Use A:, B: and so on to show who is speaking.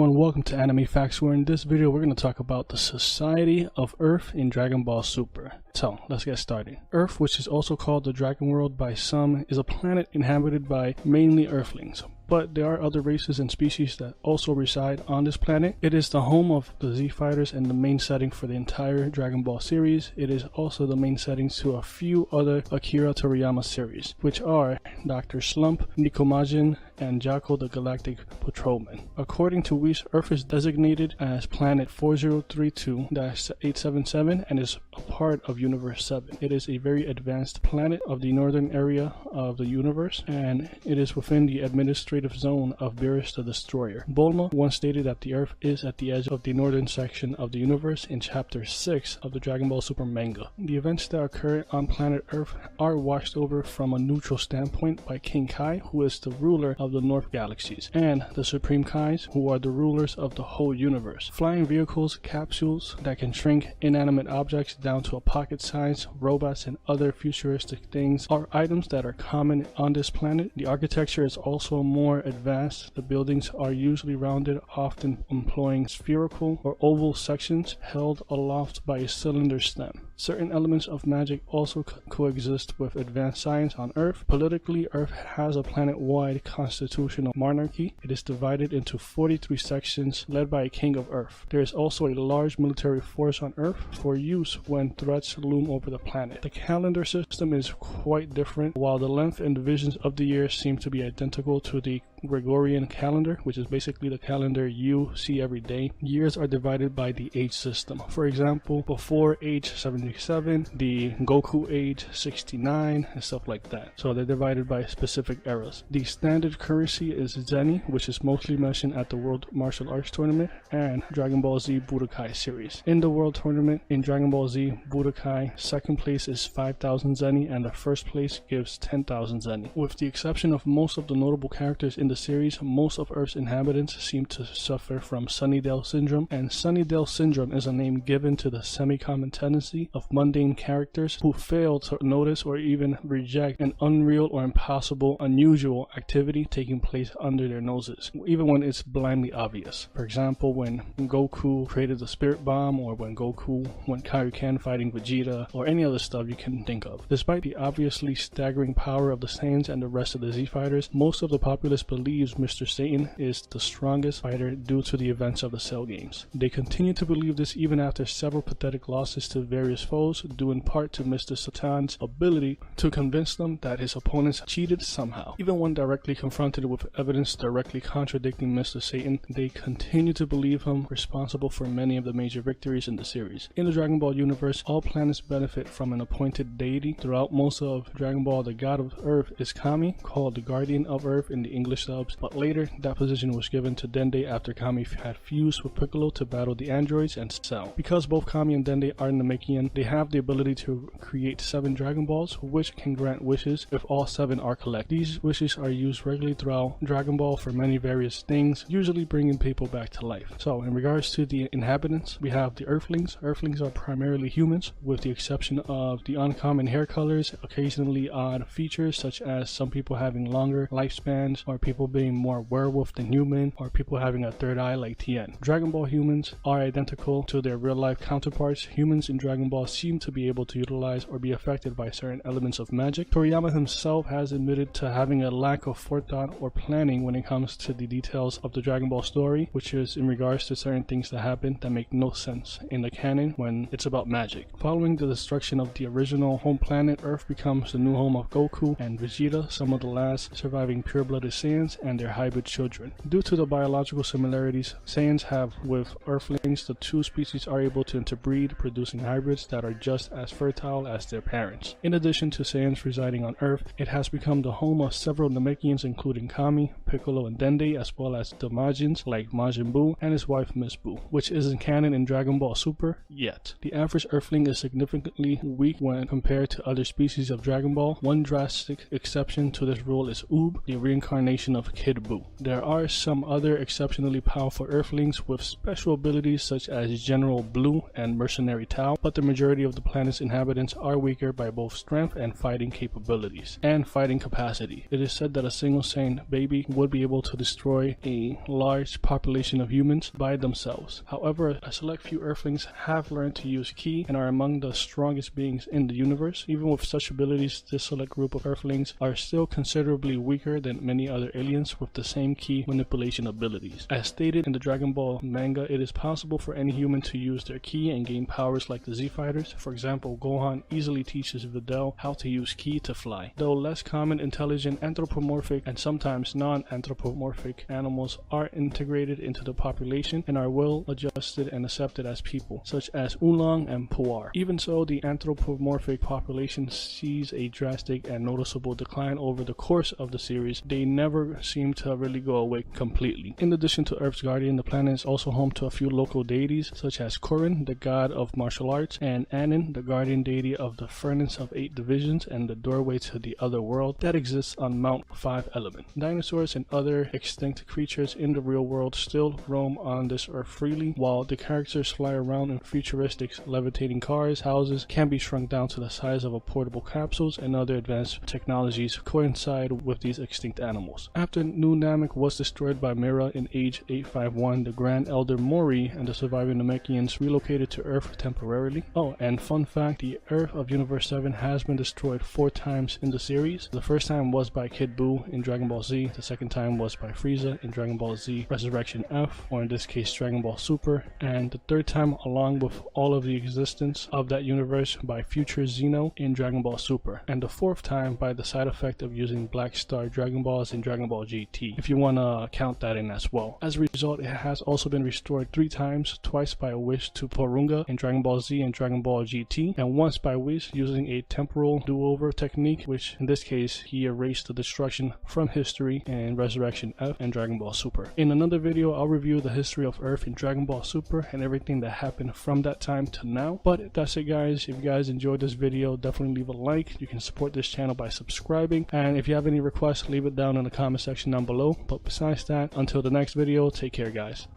A: everyone, welcome to Anime Facts, where in this video we're going to talk about the Society of Earth in Dragon Ball Super. So, let's get started. Earth, which is also called the Dragon World by some, is a planet inhabited by mainly Earthlings. But there are other races and species that also reside on this planet. It is the home of the Z Fighters and the main setting for the entire Dragon Ball series. It is also the main settings to a few other Akira Toriyama series, which are Dr. Slump, Nikomajin, and Jaco the Galactic Patrolman. According to Whis, Earth is designated as Planet 4032-877 and is a part of Universe 7. It is a very advanced planet of the northern area of the universe, and it is within the administrative zone of Beerus the Destroyer. Bulma once stated that the Earth is at the edge of the northern section of the universe in Chapter 6 of the Dragon Ball Super manga. The events that occur on planet Earth are watched over from a neutral standpoint by King Kai, who is the ruler of the North Galaxies, and the Supreme Kais, who are the rulers of the whole universe. Flying vehicles, capsules that can shrink inanimate objects down to a pocket size, robots, and other futuristic things are items that are common on this planet. The architecture is also more advanced. The buildings are usually rounded, often employing spherical or oval sections held aloft by a cylinder stem. Certain elements of magic also coexist with advanced science on Earth. Politically, Earth has a planet-wide constitutional monarchy. It is divided into 43 sections led by a king of Earth. There is also a large military force on Earth for use when threats loom over the planet. The calendar system is quite different. While the length and divisions of the year seem to be identical to the Gregorian calendar, which is basically the calendar you see every day, years are divided by the age system. For example, before age 77, the Goku age 69, and stuff like that. So they're divided by specific eras. The standard currency is Zeni, which is mostly mentioned at the World Martial Arts Tournament and Dragon Ball Z Budokai series. In the World Tournament, in Dragon Ball Z Budokai, second place is 5,000 Zeni and the first place gives 10,000 Zeni. With the exception of most of the notable characters in the series, most of Earth's inhabitants seem to suffer from Sunnydale Syndrome, and Sunnydale Syndrome is a name given to the semi-common tendency of mundane characters who fail to notice or even reject an unreal or impossible, unusual activity taking place under their noses, even when it's blindly obvious. For example, when Goku created the Spirit Bomb, or when Goku went Kaioken fighting Vegeta, or any other stuff you can think of. Despite the obviously staggering power of the Saiyans and the rest of the Z Fighters, most of the populace believes Mr. Satan is the strongest fighter due to the events of the Cell games. They continue to believe this even after several pathetic losses to various foes, due in part to Mr. Satan's ability to convince them that his opponents cheated somehow. Even when directly confronted with evidence directly contradicting Mr. Satan, they continue to believe him responsible for many of the major victories in the series. In the Dragon Ball universe, all planets benefit from an appointed deity. Throughout most of Dragon Ball, the god of Earth is Kami, called the Guardian of Earth in the English subs, but later that position was given to Dende after Kami had fused with Piccolo to battle the androids and Cell. Because both Kami and Dende are Namekian, they have the ability to create 7 Dragon Balls, which can grant wishes if all 7 are collected. These wishes are used regularly throughout Dragon Ball for many various things, usually bringing people back to life. So in regards to the inhabitants, we have the Earthlings. Earthlings are primarily humans, with the exception of the uncommon hair colors, occasionally odd features such as some people having longer lifespans, or people being more werewolf than human, or people having a third eye like Tien. Dragon Ball humans are identical to their real-life counterparts. Humans in Dragon Ball seem to be able to utilize or be affected by certain elements of magic. Toriyama himself has admitted to having a lack of forethought or planning when it comes to the details of the Dragon Ball story, which is in regards to certain things that happen that make no sense in the canon when it's about magic. Following the destruction of the original home planet, Earth becomes the new home of Goku and Vegeta, some of the last surviving pure-blooded Saiyans and their hybrid children. Due to the biological similarities Saiyans have with Earthlings, the two species are able to interbreed, producing hybrids that are just as fertile as their parents. In addition to Saiyans residing on Earth, it has become the home of several Namekians including Kami, Piccolo, and Dende, as well as the Majins like Majin Buu and his wife Miss Buu, which isn't canon in Dragon Ball Super yet. The average Earthling is significantly weak when compared to other species of Dragon Ball. One drastic exception to this rule is Oob, the reincarnation population of Kid Buu. There are some other exceptionally powerful Earthlings with special abilities such as General Blue and Mercenary Tao, but the majority of the planet's inhabitants are weaker by both strength and fighting capabilities and fighting capacity. It is said that a single Saiyan baby would be able to destroy a large population of humans by themselves. However, a select few Earthlings have learned to use Ki and are among the strongest beings in the universe. Even with such abilities, this select group of Earthlings are still considerably weaker than many other aliens with the same Ki manipulation abilities. As stated in the Dragon Ball manga, it is possible for any human to use their Ki and gain powers like the Z Fighters. For example, Gohan easily teaches Videl how to use Ki to fly. Though less common, intelligent, anthropomorphic, and sometimes non-anthropomorphic animals are integrated into the population and are well adjusted and accepted as people, such as Oolong and Puar. Even so, the anthropomorphic population sees a drastic and noticeable decline over the course of the series. They never seem to really go away completely. In addition to Earth's guardian, the planet is also home to a few local deities such as Kurin, the god of martial arts, and Anin, the guardian deity of the furnace of 8 divisions and the doorway to the other world that exists on Mount 5 Element. Dinosaurs and other extinct creatures in the real world still roam on this earth freely, while the characters fly around in futuristic levitating cars. Houses can be shrunk down to the size of a portable capsules, and other advanced technologies coincide with these extinct animals. After New Namek was destroyed by Mira in Age 851, the Grand Elder Mori and the surviving Namekians relocated to Earth temporarily. Oh, and fun fact, the Earth of Universe 7 has been destroyed 4 times in the series. The first time was by Kid Buu in Dragon Ball Z, the second time was by Frieza in Dragon Ball Z Resurrection F, or in this case Dragon Ball Super, and the third time along with all of the existence of that universe by Future Xeno in Dragon Ball Super, and the fourth time by the side effect of using Black Star Dragon Balls in Dragon Ball GT, if you want to count that in as well. As a result, it has also been restored 3 times, twice by a wish to Porunga in Dragon Ball Z and Dragon Ball GT, and once by Whis using a temporal do-over technique, which in this case he erased the destruction from history in Resurrection F and Dragon Ball Super. In another video, I'll review the history of Earth in Dragon Ball Super and everything that happened from that time to now. But that's it guys. If you guys enjoyed this video, definitely leave a like. You can support this channel by subscribing, and if you have any requests, leave it down in the comment section down below. But besides that, until the next video, take care guys.